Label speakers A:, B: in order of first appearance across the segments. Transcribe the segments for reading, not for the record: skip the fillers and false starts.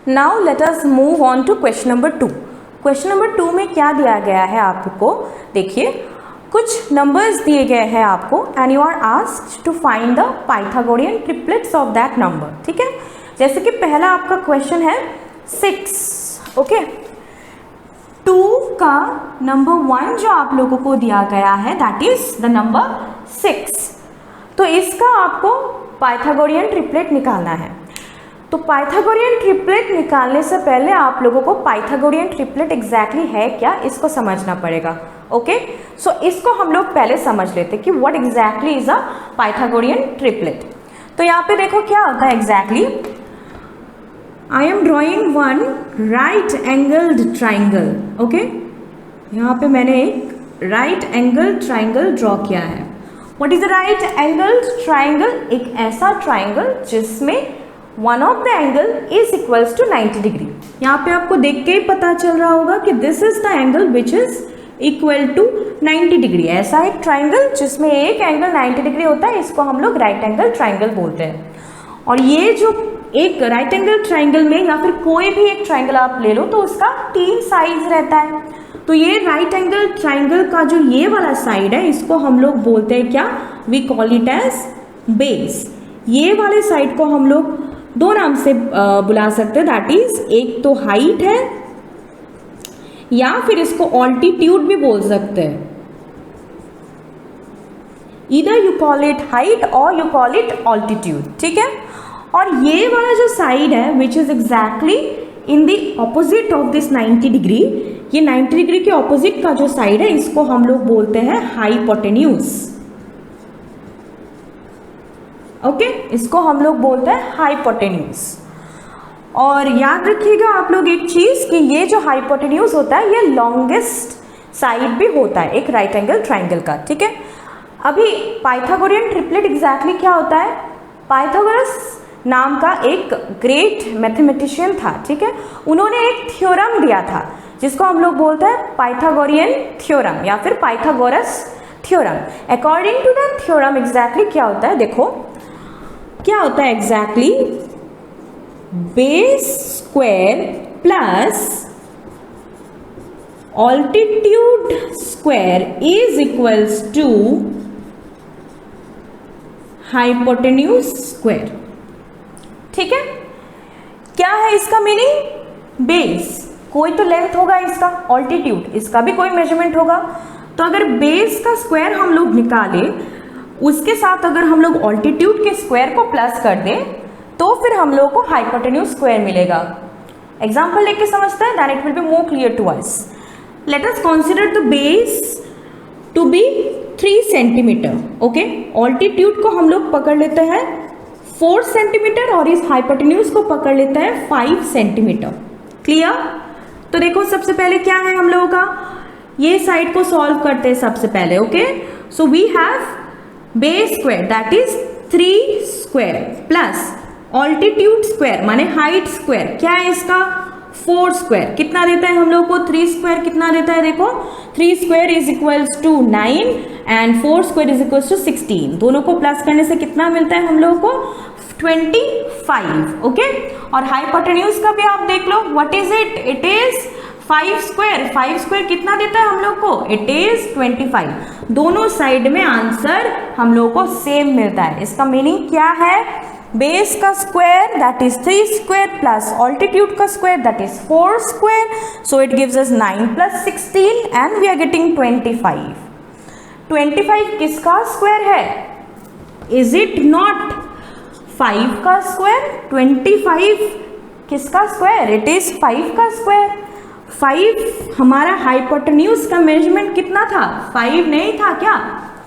A: Now let us move on to question number 2। Question number 2 में क्या दिया गया है आपको, देखिए कुछ नंबर्स दिए गए हैं आपको and you are asked to find the Pythagorean triplets of that number. ठीक है, जैसे कि पहला आपका क्वेश्चन है 6। ओके, 2 का नंबर 1 जो आप लोगों को दिया गया है दैट इज द नंबर 6। तो इसका आपको पाइथागोरियन ट्रिपलेट निकालना है। तो पाइथागोरियन ट्रिपलेट निकालने से पहले आप लोगों को पाइथागोरियन ट्रिपलेट एग्जैक्टली है क्या इसको समझना पड़ेगा। ओके, सो इसको हम लोग पहले समझ लेते कि what exactly is a Pythagorean triplet. तो यहाँ पे देखो क्या होता है exactly, I am drawing one right angled triangle. Okay, यहाँ पे मैंने एक राइट एंगल ट्राइंगल ड्रॉ किया है। What is a right angled triangle? एक ऐसा ट्राइंगल जिसमें one of the angle is equals to 90 degree. यहाँ पे आपको देख के ही पता चल रहा होगा कि this is the angle which is equal to 90 degree. ऐसा एक ट्राइंगल जिसमें एक एंगल 90 डिग्री होता है, इसको हम लोग राइट एंगल ट्राइंगल बोलते हैं। और ये जो एक राइट एंगल ट्राइंगल में या फिर कोई भी एक ट्राइंगल आप ले लो तो उसका 3 साइड्स रहता है। तो ये राइट एंगल ट्राइंगल का जो ये वाला साइड है इसको हम लोग बोलते हैं क्या, we call it as base. ये वाले साइड को हम लोग दो नाम से बुला सकते हैं, दैट इज एक तो हाइट है या फिर इसको ऑल्टीट्यूड भी बोल सकते हैं। Either you call it height और यू कॉल इट ऑल्टीट्यूड। ठीक है, और ये वाला जो साइड है which is exactly in the opposite of this 90 degree, ये 90 डिग्री के ऑपोजिट का जो साइड है इसको हम लोग बोलते हैं हाइपोटेन्यूज। ओके, इसको हम लोग बोलते हैं हाइपोटेन्यूज। और याद रखिएगा आप लोग एक चीज कि ये जो हाइपोटेन्यूज होता है ये लॉन्गेस्ट साइड भी होता है एक राइट एंगल ट्राइंगल का। ठीक है, अभी पाइथागोरियन ट्रिपलेट एग्जैक्टली क्या होता है, पाइथागोरस नाम का एक ग्रेट मैथमेटिशियन था। ठीक है, उन्होंने एक थ्योरम दिया था जिसको हम लोग बोलते हैं पाइथागोरियन थ्योरम या फिर Pythagoras theorem. According to the theorem exactly क्या होता है, देखो क्या होता है exactly, base square plus altitude square is equals to hypotenuse square. ठीक है, क्या है इसका मीनिंग, बेस कोई तो लेंथ होगा इसका, ऑल्टीट्यूड इसका भी कोई मेजरमेंट होगा। तो अगर बेस का स्क्वायर हम लोग निकाले उसके साथ अगर हम लोग ऑल्टीट्यूड के स्क्वायर को प्लस कर दें तो फिर हम लोग को हाइपोटेन्यूज स्क्वायर मिलेगा। एग्जांपल लेके समझते हैं, then it will be more clear to us. Let us consider the base to be 3 centimetre. Okay, altitude को हम लोग पकड़ लेते हैं 4 सेंटीमीटर और इस हाइपोटेन्यूज को पकड़ लेते हैं 5 सेंटीमीटर। क्लियर? तो देखो सबसे पहले क्या है हम लोगों का, ये साइड को सॉल्व करते हैं सबसे पहले। Okay, so we have base square that is 3 square plus altitude square माने हाइट स्क्वायर, क्या है इसका 4 स्क्वायर, कितना देता है हम लोग को 3 स्क्वायर कितना देता है, देखो 3 square is equals to 9 and 4 square is equals to 16। दोनों को प्लस करने से कितना मिलता है हम लोग को 25। ओके, और हाइपोटेन्यूज का भी आप देख लो, what is it, it is 5 square. 5 square कितना देता है हम लोग को, इट इज 25। दोनों साइड में आंसर हम लोग को सेम मिलता है। इसका मीनिंग क्या है, बेस का square that is 3 square plus altitude का square that is 4 square, so it gives us 9 plus 16 and we are getting 25। 25 किसका स्क्वायर है, इज इट नॉट 5 का स्क्वायर? 25 किसका स्क्वायर, इट इज 5 का स्क्वायर। 5 हमारा हाइपोटेन्यूज का मेजरमेंट कितना था, 5 नहीं था क्या,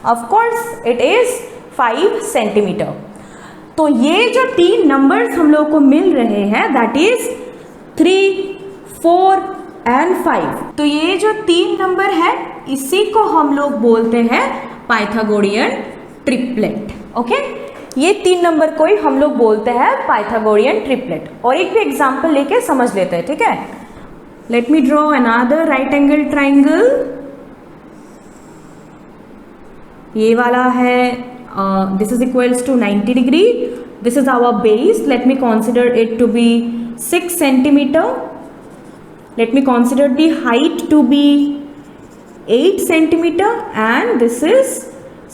A: of course it is 5 centimetre. तो ये जो 3 नंबर्स हम लोग को मिल रहे हैं दैट इज 3, 4 एंड 5। तो ये जो 3 नंबर है इसी को हम लोग बोलते हैं पाइथागोरियन ट्रिपलेट। ओके, ये 3 नंबर को ही हम लोग बोलते हैं पाइथागोरियन ट्रिपलेट। और एक भी एग्जांपल लेके समझ लेते हैं। ठीक है, लेट मी draw another right angle triangle. ये वाला है this is equals to 90 degree. This is our base. Let me consider it to be 6 centimeter. Let me consider the height to be 8 centimeter and this is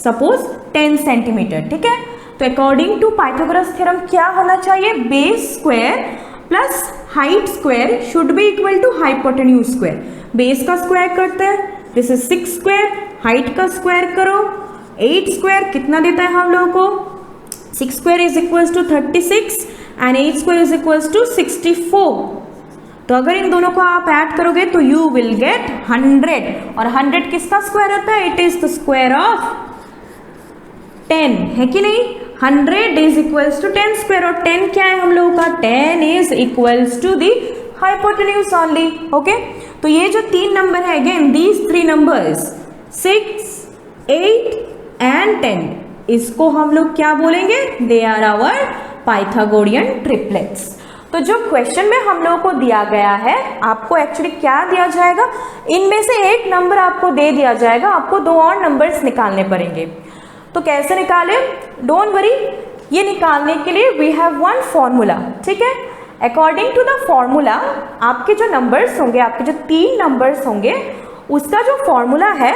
A: suppose 10 centimeter. ठीक है, तो according to Pythagoras theorem क्या होना चाहिए, base square plus height square should be equal to hypotenuse square. Base का square करते हैं, this is 6 square, height का स्क्वायर करो 8 स्क्वायर कितना देता है हम लोगों को, 6 square is equals to 36 and 8 square is equals to 64. तो अगर इन दोनों को आप ऐड करोगे तो यू विल गेट 100 और 100 किसका स्क्वायर होता है, it is the square of 10 है कि नहीं. 100 इज इक्वल्स टू 10 स्क्वायर और 10 क्या है हम लोगों का, 10 is equals to the hypotenuse only. Okay, तो ये जो 3 नंबर है अगेन दीज 3 नंबर्स 6, 8 एंड 10, इसको हम लोग क्या बोलेंगे, they are our Pythagorean triplets. तो जो क्वेश्चन में हम लोगों को दिया गया है, आपको एक्चुअली क्या दिया जाएगा, इनमें से एक नंबर आपको दे दिया जाएगा, आपको 2 और नंबर्स निकालने पड़ेंगे. तो कैसे निकाले, डोंट वरी, ये निकालने के लिए वी हैव वन फॉर्मूला. ठीक है, अकॉर्डिंग टू द फॉर्मूला आपके जो नंबर्स होंगे, आपके जो 3 नंबर्स होंगे, उसका जो फॉर्मूला है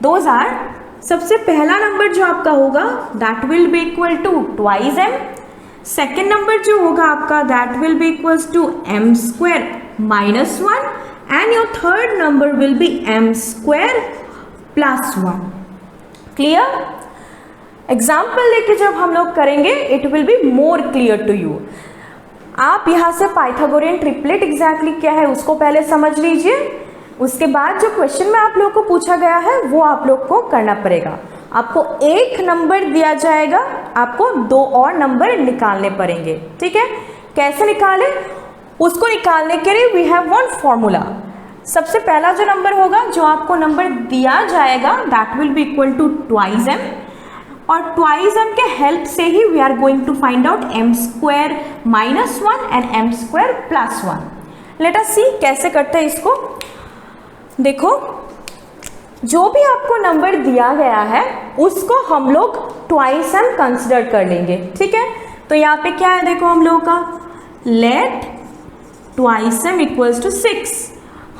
A: दोज आर, सबसे पहला नंबर जो आपका होगा that will be equal to twice m. Second number जो होगा आपका that will be equals to m square minus 1 and your third number will be m square plus 1. Clear, example लेके जब हम लोग करेंगे it will be more clear to you. आप यहाँ से पाइथागोरियन ट्रिपलेट एग्जैक्टली क्या है उसको पहले समझ लीजिए, उसके बाद जो क्वेश्चन में आप लोग को पूछा गया है वो आप लोग को करना पड़ेगा. आपको एक नंबर दिया जाएगा, आपको 2 और नंबर निकालने पड़ेंगे. ठीक है, कैसे निकालें, उसको निकालने के लिए वी हैव वन फॉर्मूला. सबसे पहला जो नंबर होगा, जो आपको नंबर दिया जाएगा that will be equal to twice m और ट्वाइस m के हेल्प से ही we are going to find out m square minus 1 and m square plus 1. Let us see कैसे करते हैं इसको. देखो, जो भी आपको नंबर दिया गया है उसको हम लोग ट्वाइस m कंसिडर कर लेंगे. ठीक है, तो यहाँ पे क्या है, देखो हम लोगों का let twice m equals to 6.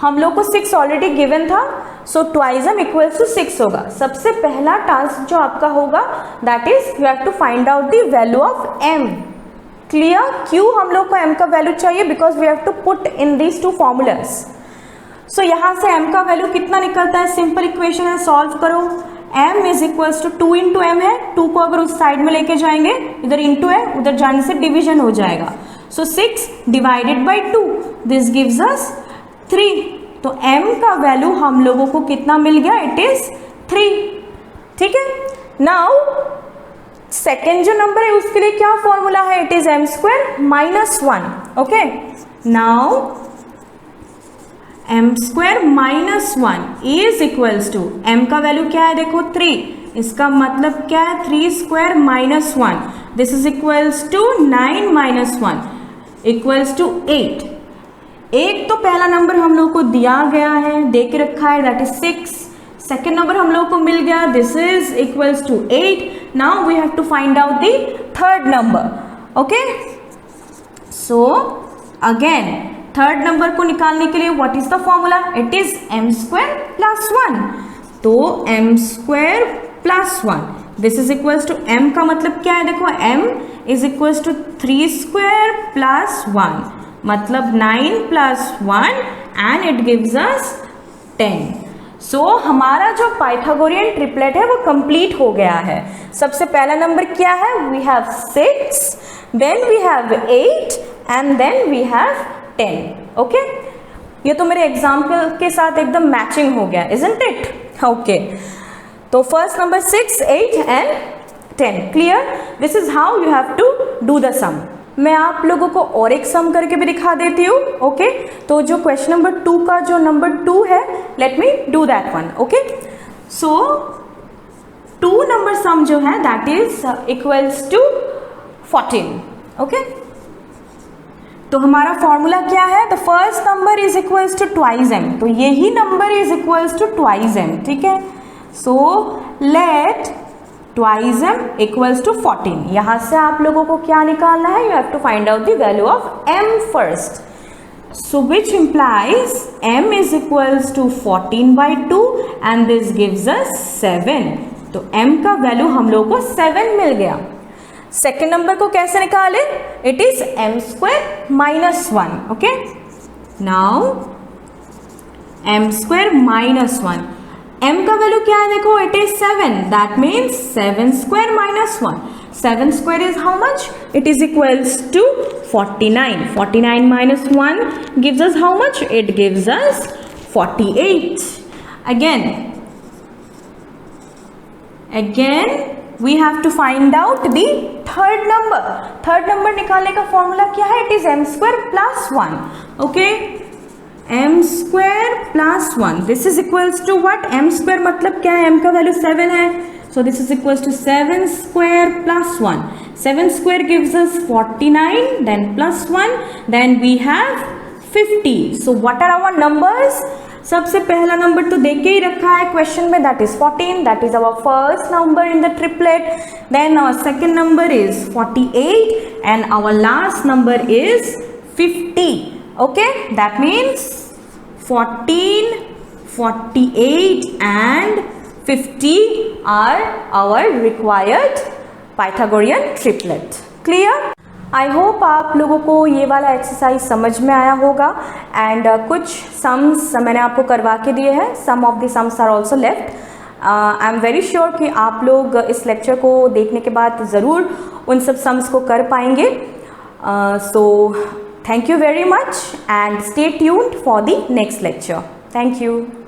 A: हम लोग को 6 ऑलरेडी गिवन था, so twice m equals to 6 होगा. सबसे पहला टास्क जो आपका होगा that is you have to find out the value of m. Clear, क्यों हम लोग को m का वैल्यू चाहिए, because we have to put in these 2 formulas. So यहाँ से m का वैल्यू कितना निकलता है, सिंपल इक्वेशन है, सॉल्व करो. m is equals to 2 into m है, 2 को अगर उस साइड में लेके जाएंगे, इधर इंटू है, उधर जाने से डिवीजन हो जाएगा. सो 6 divided by 2 this gives us 3. तो m का वैल्यू हम लोगों को कितना मिल गया, इट इज 3. ठीक है, नाउ सेकेंड जो नंबर है उसके लिए क्या फॉर्मूला है, it is m square minus 1. Okay, now m square minus 1 is equals to, m का वैल्यू क्या है देखो 3, इसका मतलब क्या है 3 square minus 1, this is equals to 9 minus 1 equals to 8. एक तो पहला नंबर हम लोग को दिया गया है, दे के रखा है, दैट इज 6. सेकेंड नंबर हम लोग को मिल गया, this is equals to 8. Now we have to find out the third number. Okay, so again third number को निकालने के लिए what is the formula, it is m square plus 1. तो m square plus 1 this is equals to, m का मतलब क्या है देखो, m is equals to 3 square plus 1 मतलब 9 plus 1 and it gives us 10. सो हमारा जो पाइथागोरियन ट्रिपलेट है वो कंप्लीट हो गया है. सबसे पहला नंबर क्या है, we have 6, then we have 8 and then we have 10. Okay, ये तो मेरे एग्जाम्पल के साथ एकदम मैचिंग हो गया, इजंट इट. ओके, तो first number 6, 8 and 10. Clear, this is how you have to do the sum. मैं आप लोगों को और एक सम करके भी दिखा देती हूँ. ओके, तो जो क्वेश्चन नंबर 2 का जो नंबर 2 है, let me do that one. Okay, so 2 number sum जो है that is equals to 14. Okay, तो हमारा फॉर्मूला क्या है, the first number is equals to twice m. तो यही number is equals to twice m. ठीक है, so let twice m equals to 14। यहाँ से आप लोगों को क्या निकालना है, you have to find out the value of m first. So which implies m is equals to 14/2 and this gives us 7। तो m का वैल्यू हम लोगों को 7 मिल गया। सेकेंड नंबर को कैसे निकाले, it is m square minus 1। Okay, now m square minus 1, m का वैल्यू क्या है देखो, it is 7, that means 7 square minus 1। 7 square is how much? It is equals to 49. 49 minus 1 gives us how much? It gives us 48. Again we have to find out the third number. Third number निकालने का formula क्या है? It is m square plus 1. Okay, m square plus 1. This is equals to what? m square मतलब क्या है? m का value 7 है, so this is equals to 7 square plus 1. 7 square gives us 49, then plus 1, then we have 50. So what are our numbers? सबसे पहला number तो देख के ही रखा है क्वेश्चन में, that is 14. That is our first number in the triplet. Then our second number is 48 and our last number is 50. Okay, that means 14, 48 and 50 are our required Pythagorean triplet. Clear? I hope आप लोगों को ये वाला exercise समझ में आया होगा and कुछ सम्स मैंने आपको करवा के दिए हैं, some of the sums are also left. I am very sure कि आप लोग इस लेक्चर को देखने के बाद ज़रूर उन सब सम्स को कर पाएंगे। So thank you very much and stay tuned for the next lecture. Thank you.